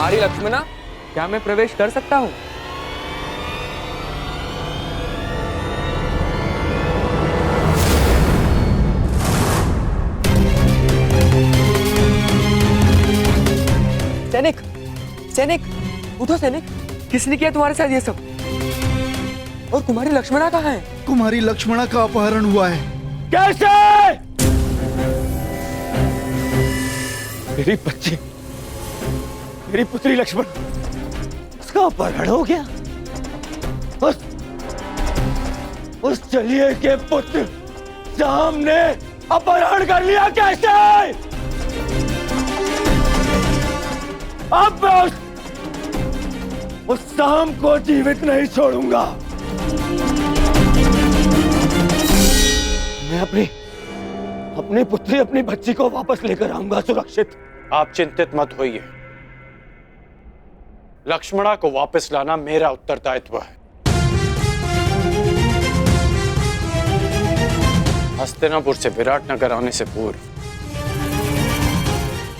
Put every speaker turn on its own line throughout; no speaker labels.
कुमारी लक्ष्मणा, क्या मैं प्रवेश कर सकता हूँ? सैनिक, सैनिक, उठो सैनिक। किसने किया तुम्हारे साथ ये सब? और कुमारी लक्ष्मणा कहाँ है?
कुमारी लक्ष्मणा का अपहरण हुआ है।
कैसे? मेरी बच्ची, मेरी पुत्री लक्ष्मण, उसका अपहरण हो गया। उस चलिए के पुत्र शाम ने अपहरण कर लिया। कैसे? अब मैं उस शाम को जीवित नहीं छोड़ूंगा। मैं अपनी पुत्री, अपनी बच्ची को वापस लेकर आऊंगा सुरक्षित।
आप चिंतित मत होइए, लक्ष्मणा को वापस लाना मेरा उत्तरदायित्व है। हस्तिनापुर से विराटनगर आने से पूर्व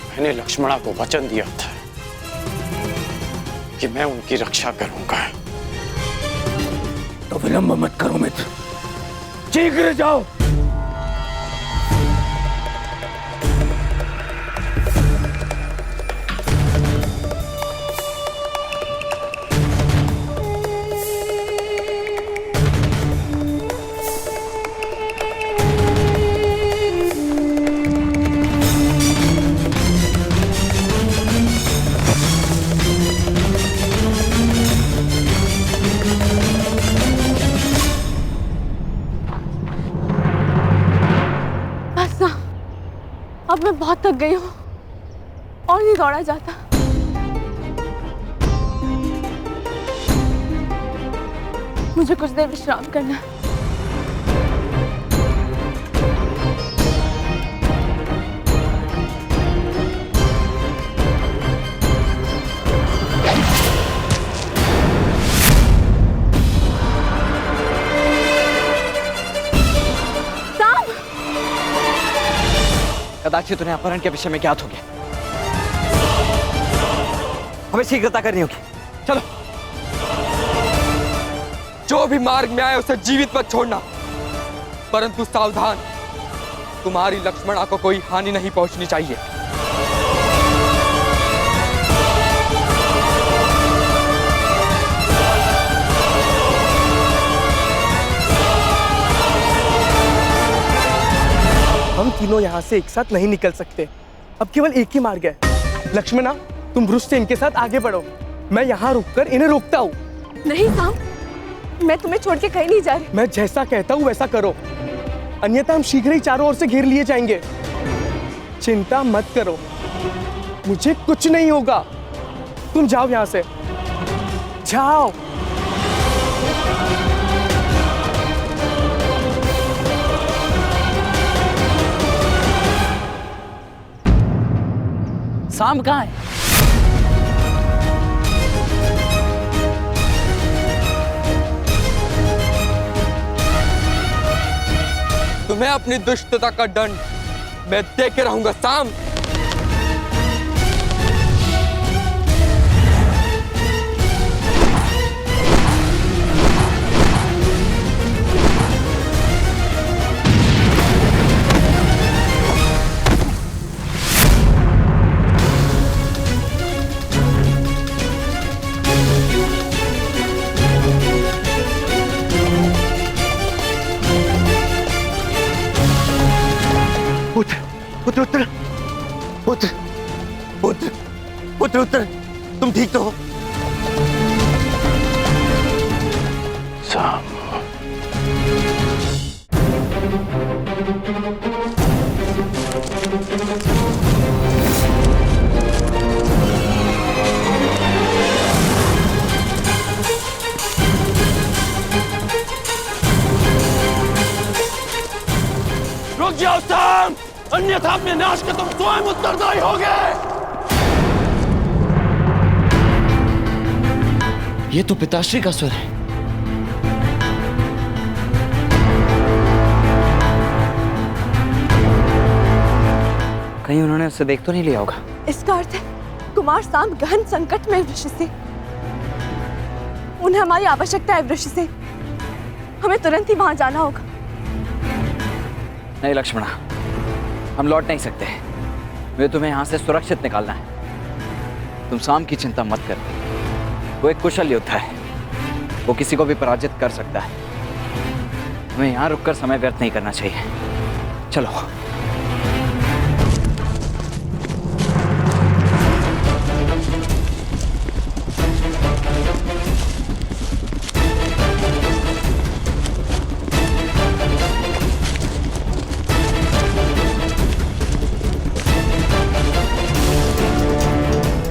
मैंने लक्ष्मणा को वचन दिया था कि मैं उनकी रक्षा करूंगा।
तो विलंब मत करो मित्र, शीघ्र जाओ।
अब मैं बहुत थक गई हूँ और नहीं दौड़ा जाता। मुझे कुछ देर विश्राम करना है।
कदाचित उन्हें अपहरण के विषय में ज्ञात हो गया। हमें शीघ्रता करनी होगी। चलो।
जो भी मार्ग में आए उसे जीवित मत छोड़ना, परंतु सावधान, तुम्हारी लक्ष्मणा को कोई हानि नहीं पहुंचनी चाहिए।
हम तीनों यहाँ से एक साथ नहीं निकल सकते। अब केवल एक ही मार्ग है। लक्ष्मणा, तुम ब्रुश से इनके साथ आगे बढ़ो, मैं यहाँ रुककर इन्हें रोकता हूँ।
नहीं साम, मैं तुम्हें छोड़ के कहीं नहीं जा रही।
मैं जैसा कहता हूँ वैसा करो, अन्यथा हम शीघ्र ही चारों ओर से घेर लिए जाएंगे। चिंता मत करो, मुझे कुछ नहीं होगा। तुम जाओ यहाँ से, जाओ।
शाम कहाँ है?
तुम्हें अपनी दुष्टता का दंड मैं दे के रहूंगा शाम।
पुत्र उत्तर, पुत्र पुत्र पुत्र उत्तर, तुम ठीक तो हो?
शाम,
रुक जाओ शाम, अन्यथा अपने नाश के तुम स्वयं उत्तरदायी होगे।
ये तो पिताश्री का स्वर है। कहीं उन्होंने उसे देख तो नहीं लिया होगा।
इसका अर्थ है कुमार साम गहन संकट में ऋषि से। उन्हें हमारी आवश्यकता है ऋषि से। हमें तुरंत ही वहां जाना होगा।
नहीं लक्ष्मणा, हम लौट नहीं सकते। वे तुम्हें यहाँ से सुरक्षित निकालना है। तुम साम की चिंता मत कर। वो एक कुशल योद्धा है। वो किसी को भी पराजित कर सकता है। हमें यहाँ रुककर समय व्यर्थ नहीं करना चाहिए। चलो।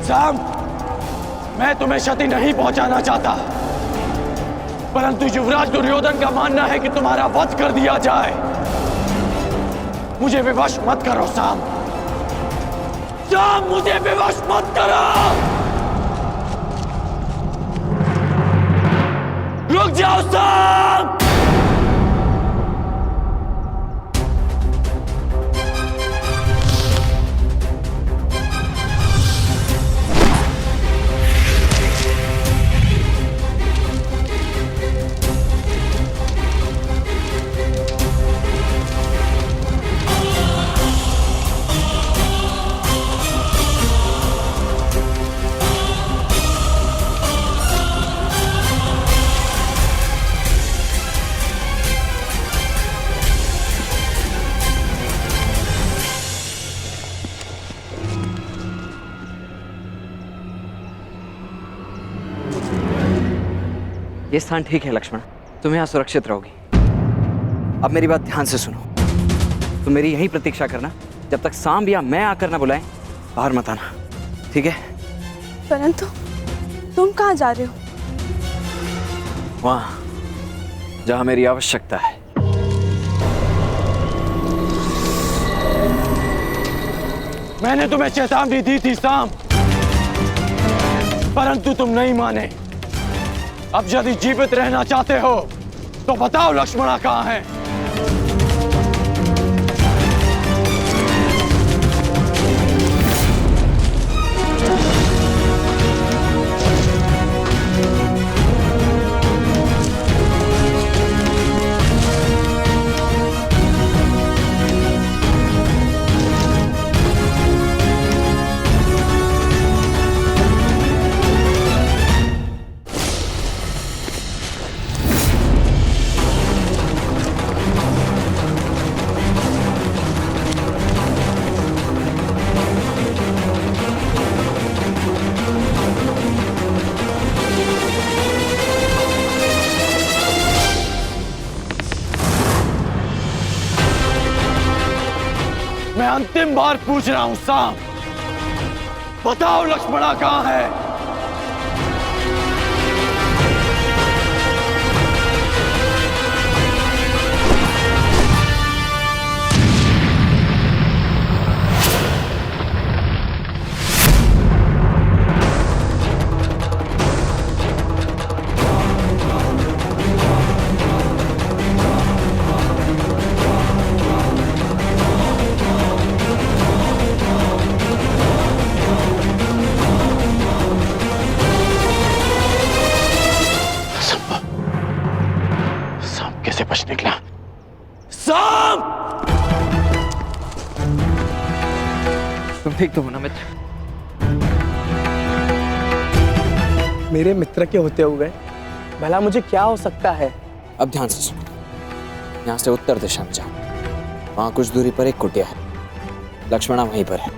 साम, मैं तुम्हें क्षति नहीं पहुंचाना चाहता, परंतु युवराज दुर्योधन का मानना है कि तुम्हारा वध कर दिया जाए। मुझे विवश मत करो साम। साम, मुझे विवश मत करो। रुक जाओ साम।
ये स्थान ठीक है लक्ष्मण, तुम यहाँ सुरक्षित रहोगी। अब मेरी बात ध्यान से सुनो। तुम मेरी यही प्रतीक्षा करना, जब तक साम या मैं आकर ना बुलाएं, बाहर मत आना, ठीक है?
परंतु तुम कहाँ जा रहे हो?
वहां जहां मेरी आवश्यकता है।
मैंने तुम्हें चेतावनी दी थी साम, परंतु तुम नहीं माने। अब यदि जीवित रहना चाहते हो तो बताओ लक्ष्मणा कहाँ है? मैं अंतिम बार पूछ रहा हूं साम, बताओ लक्ष्मणा कहाँ है? कैसे बच निकला? साम!
तुम ठीक तो हो ना मित्र?
मेरे मित्र के होते हुए भला मुझे क्या हो सकता है?
अब ध्यान से सुनो। यहाँ से उत्तर दिशा में जाओ। वहां कुछ दूरी पर एक कुटिया है। लक्ष्मणा वहीं पर है।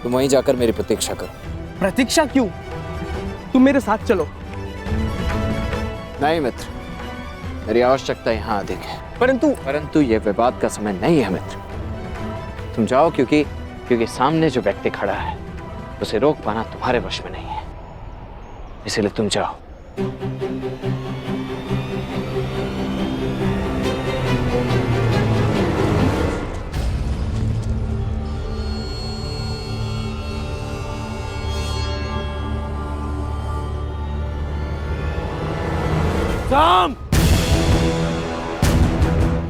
तुम वहीं जाकर मेरी प्रतीक्षा करो।
प्रतीक्षा क्यों? तुम मेरे साथ चलो।
नहीं मित्र, मेरी आवश्यकता यहाँ अधिक है। परंतु यह विवाद का समय नहीं है मित्र। तुम जाओ, क्योंकि सामने जो व्यक्ति खड़ा है उसे रोक पाना तुम्हारे वश में नहीं है। इसलिए तुम जाओ।
साम!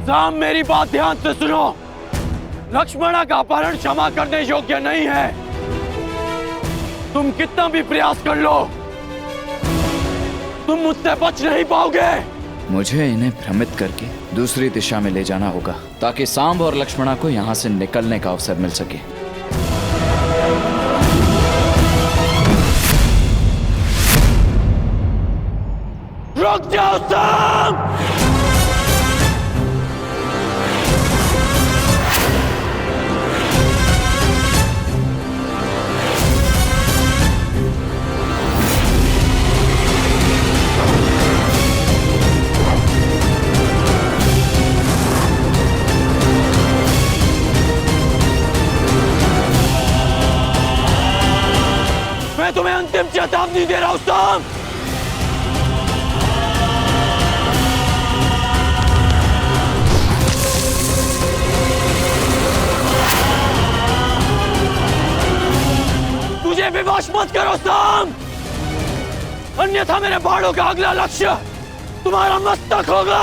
साम, मेरी बात ध्यान से सुनो। लक्ष्मणा का अपहरण क्षमा करने योग्य नहीं है। तुम कितना भी प्रयास कर लो, तुम मुझसे बच नहीं पाओगे।
मुझे इन्हें भ्रमित करके दूसरी दिशा में ले जाना होगा ताकि सांब और लक्ष्मणा को यहाँ से निकलने का अवसर मिल सके।
रुक जाओ सांब! मैं तुम्हें अंतिम चेतावनी दे रहा हूं सांब। मुझे विवश मत करो सांब, अन्यथा मेरे बाणों का अगला लक्ष्य तुम्हारा मस्तक होगा।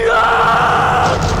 या!